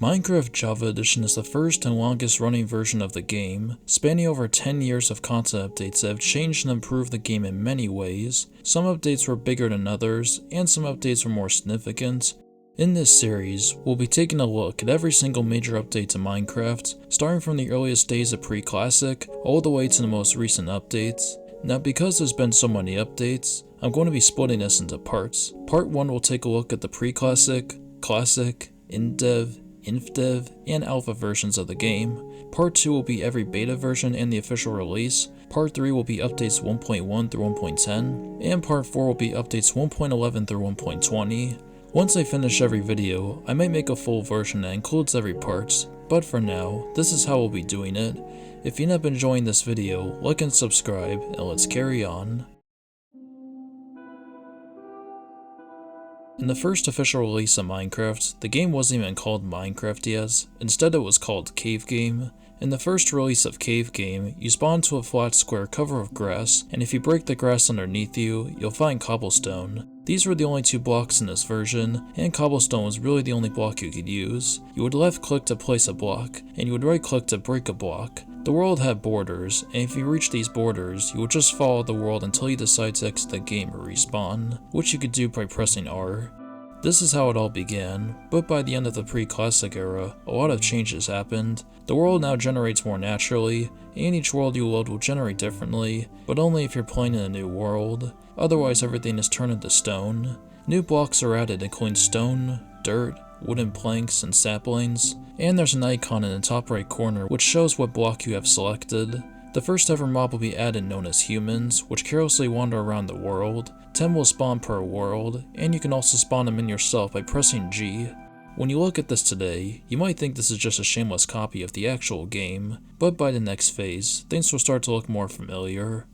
Minecraft Java Edition is the first and longest running version of the game, spanning over 10 years of content updates that have changed and improved the game in many ways. Some updates were bigger than others, and some updates were more significant. In this series, we'll be taking a look at every single major update to Minecraft, starting from the earliest days of PreClassic, all the way to the most recent updates. Now, because there's been so many updates, I'm going to be splitting this into parts. Part 1 will take a look at the PreClassic, Classic, Indev, Infdev, and Alpha versions of the game. Part 2 will be every beta version and the official release. Part 3 will be updates 1.1 through 1.10, and Part 4 will be updates 1.11 through 1.20. Once I finish every video, I might make a full version that includes every part, but for now, this is how we'll be doing it. If you've not been enjoying this video, like and subscribe, and let's carry on. In the first official release of Minecraft, the game wasn't even called Minecraft yet, instead it was called Cave Game. In the first release of Cave Game, you spawn to a flat square cover of grass, and if you break the grass underneath you, you'll find cobblestone. These were the only two blocks in this version, and cobblestone was really the only block you could use. You would left click to place a block, and you would right click to break a block. The world had borders, and if you reach these borders, you would just follow the world until you decide to exit the game or respawn, which you could do by pressing R. This is how it all began, but by the end of the pre-classic era, a lot of changes happened. The world now generates more naturally, and each world you load will generate differently, but only if you're playing in a new world. Otherwise everything is turned into stone. New blocks are added including stone, dirt, wooden planks, and saplings, and there's an icon in the top right corner which shows what block you have selected. The first ever mob will be added known as humans, which carelessly wander around the world. 10 will spawn per world, and you can also spawn them in yourself by pressing G. When you look at this today, you might think this is just a shameless copy of the actual game, but by the next phase, things will start to look more familiar.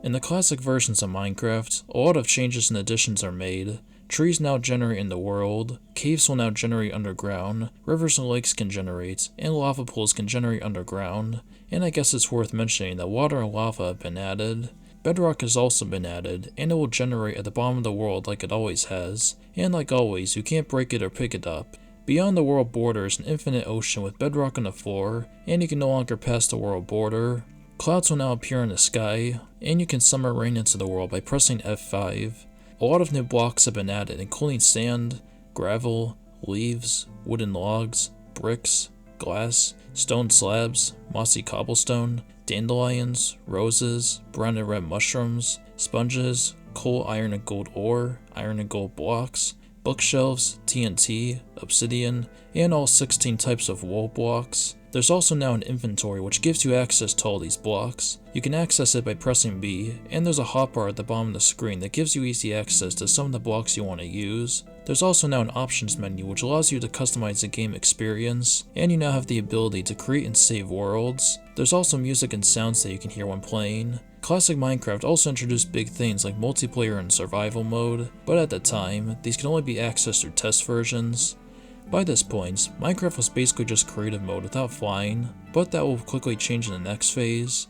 In the classic versions of Minecraft, a lot of changes and additions are made. Trees now generate in the world, caves will now generate underground, rivers and lakes can generate, and lava pools can generate underground. And I guess it's worth mentioning that water and lava have been added. Bedrock has also been added, and it will generate at the bottom of the world like it always has, and like always, you can't break it or pick it up. Beyond the world border is an infinite ocean with bedrock on the floor, and you can no longer pass the world border. Clouds will now appear in the sky, and you can summer rain into the world by pressing F5. A lot of new blocks have been added, including sand, gravel, leaves, wooden logs, bricks, glass, stone slabs, mossy cobblestone, dandelions, roses, brown and red mushrooms, sponges, coal, iron and gold ore, iron and gold blocks, bookshelves, TNT, obsidian, and all 16 types of wool blocks. There's also now an inventory which gives you access to all these blocks. You can access it by pressing B, and there's a hotbar at the bottom of the screen that gives you easy access to some of the blocks you want to use. There's also now an options menu which allows you to customize the game experience, and you now have the ability to create and save worlds. There's also music and sounds that you can hear when playing. Classic Minecraft also introduced big things like multiplayer and survival mode, but at the time, these can only be accessed through test versions. By this point, Minecraft was basically just creative mode without flying, but that will quickly change in the next phase.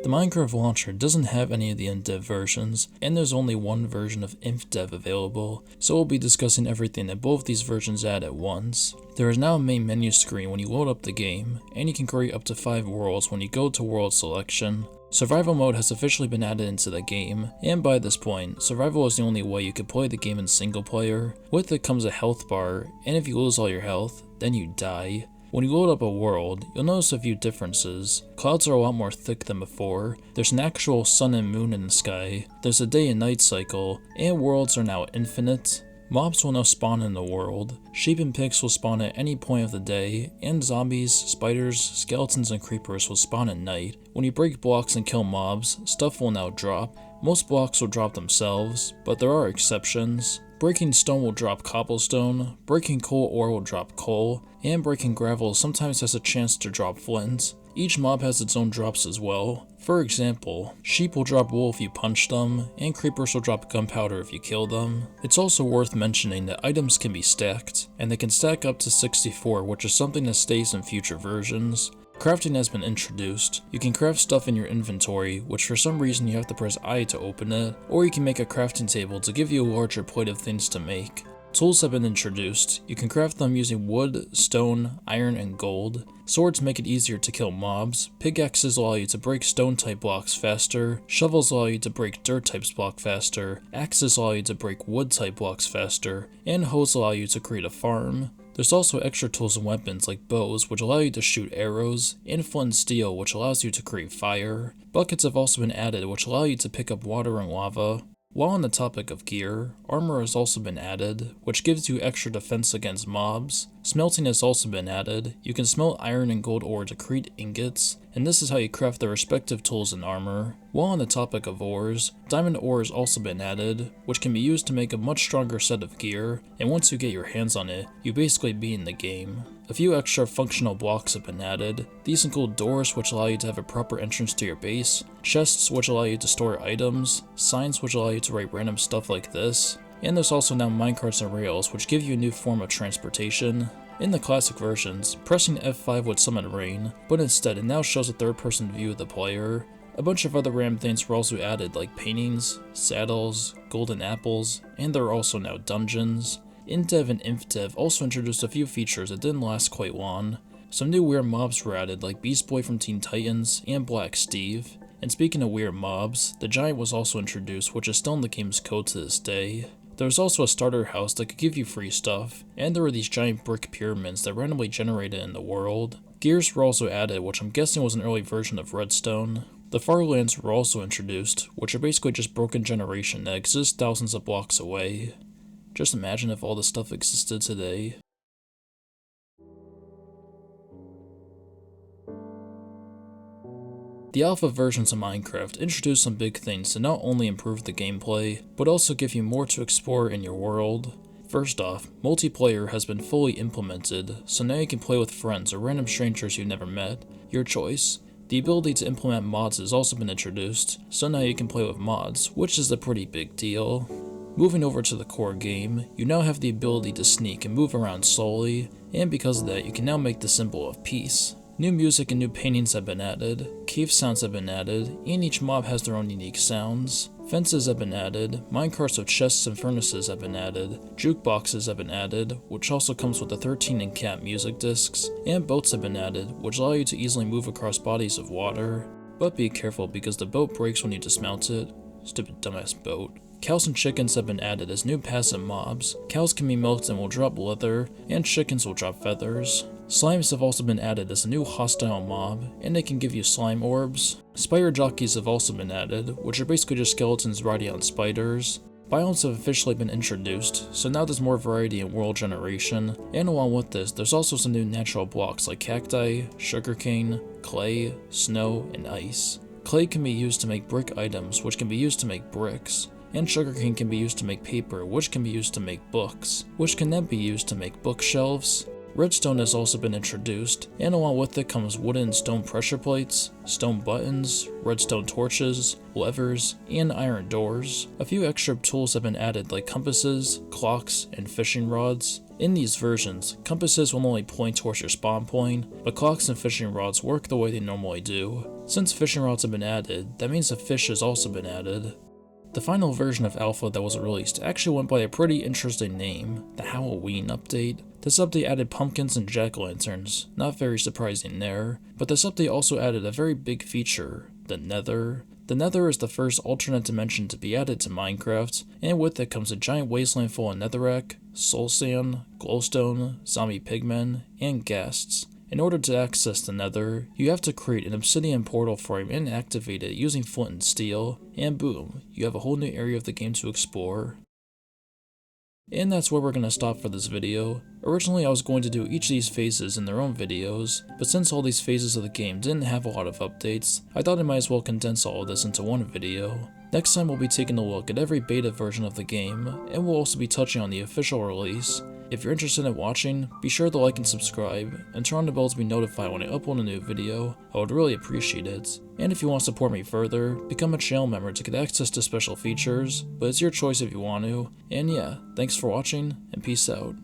The Minecraft launcher doesn't have any of the Indfdev versions, and there's only one version of Indfdev available, so we'll be discussing everything that both these versions add at once. There is now a main menu screen when you load up the game, and you can create up to 5 worlds when you go to world selection. Survival mode has officially been added into the game, and by this point, survival is the only way you could play the game in single player. With it comes a health bar, and if you lose all your health, then you die. When you load up a world, you'll notice a few differences. Clouds are a lot more thick than before, there's an actual sun and moon in the sky, there's a day and night cycle, and worlds are now infinite. Mobs will now spawn in the world. Sheep and pigs will spawn at any point of the day, and zombies, spiders, skeletons, and creepers will spawn at night. When you break blocks and kill mobs, stuff will now drop. Most blocks will drop themselves, but there are exceptions. Breaking stone will drop cobblestone, breaking coal ore will drop coal, and breaking gravel sometimes has a chance to drop flint. Each mob has its own drops as well. For example, sheep will drop wool if you punch them, and creepers will drop gunpowder if you kill them. It's also worth mentioning that items can be stacked, and they can stack up to 64, which is something that stays in future versions. Crafting has been introduced. You can craft stuff in your inventory, which for some reason you have to press I to open it, or you can make a crafting table to give you a larger plate of things to make. Tools have been introduced. You can craft them using wood, stone, iron, and gold. Swords make it easier to kill mobs. Pickaxes allow you to break stone type blocks faster. Shovels allow you to break dirt types block faster. Axes allow you to break wood type blocks faster. And hoes allow you to create a farm. There's also extra tools and weapons like bows, which allow you to shoot arrows, and flint and steel, which allows you to create fire. Buckets have also been added, which allow you to pick up water and lava. While on the topic of gear, armor has also been added, which gives you extra defense against mobs. Smelting has also been added. You can smelt iron and gold ore to create ingots, and this is how you craft the respective tools and armor. While on the topic of ores, diamond ore has also been added, which can be used to make a much stronger set of gear, and once you get your hands on it, you basically be in the game. A few extra functional blocks have been added. These include doors, which allow you to have a proper entrance to your base, chests, which allow you to store items, signs, which allow you to write random stuff like this, and there's also now minecarts and rails, which give you a new form of transportation. In the classic versions, pressing F5 would summon rain, but instead it now shows a third-person view of the player. A bunch of other random things were also added, like paintings, saddles, golden apples, and there are also now dungeons. Indev and Infdev also introduced a few features that didn't last quite long. Some new weird mobs were added, like Beast Boy from Teen Titans and Black Steve. And speaking of weird mobs, the Giant was also introduced, which is still in the game's code to this day. There was also a starter house that could give you free stuff, and there were these giant brick pyramids that randomly generated in the world. Gears were also added, which I'm guessing was an early version of redstone. The Farlands were also introduced, which are basically just broken generation that exist thousands of blocks away. Just imagine if all this stuff existed today. The alpha versions of Minecraft introduced some big things to not only improve the gameplay, but also give you more to explore in your world. First off, multiplayer has been fully implemented, so now you can play with friends or random strangers you've never met, your choice. The ability to implement mods has also been introduced, so now you can play with mods, which is a pretty big deal. Moving over to the core game, you now have the ability to sneak and move around slowly, and because of that you can now make the symbol of peace. New music and new paintings have been added, cave sounds have been added, and each mob has their own unique sounds. Fences have been added, minecarts with chests and furnaces have been added, jukeboxes have been added, which also comes with the 13 and cap music discs, and boats have been added, which allow you to easily move across bodies of water. But be careful because the boat breaks when you dismount it. Stupid dumbass boat. Cows and chickens have been added as new passive mobs. Cows can be milked and will drop leather, and chickens will drop feathers. Slimes have also been added as a new hostile mob, and they can give you slime orbs. Spider jockeys have also been added, which are basically just skeletons riding on spiders. Biomes have officially been introduced, so now there's more variety in world generation, and along with this, there's also some new natural blocks like cacti, sugarcane, clay, snow, and ice. Clay can be used to make brick items, which can be used to make bricks. And sugarcane can be used to make paper, which can be used to make books, which can then be used to make bookshelves. Redstone has also been introduced, and along with it comes wooden and stone pressure plates, stone buttons, redstone torches, levers, and iron doors. A few extra tools have been added like compasses, clocks, and fishing rods. In these versions, compasses will only point towards your spawn point, but clocks and fishing rods work the way they normally do. Since fishing rods have been added, that means a fish has also been added. The final version of Alpha that was released actually went by a pretty interesting name, the Halloween update. This update added pumpkins and jack-o'-lanterns, not very surprising there, but this update also added a very big feature, the Nether. The Nether is the first alternate dimension to be added to Minecraft, and with it comes a giant wasteland full of netherrack, soul sand, glowstone, zombie pigmen, and ghasts. In order to access the Nether, you have to create an obsidian portal frame and activate it using flint and steel, and boom, you have a whole new area of the game to explore. And that's where we're going to stop for this video. Originally I was going to do each of these phases in their own videos, but since all these phases of the game didn't have a lot of updates, I thought I might as well condense all of this into one video. Next time we'll be taking a look at every beta version of the game, and we'll also be touching on the official release. If you're interested in watching, be sure to like and subscribe, and turn on the bell to be notified when I upload a new video. I would really appreciate it. And if you want to support me further, become a channel member to get access to special features, but it's your choice if you want to. And yeah, thanks for watching, and peace out.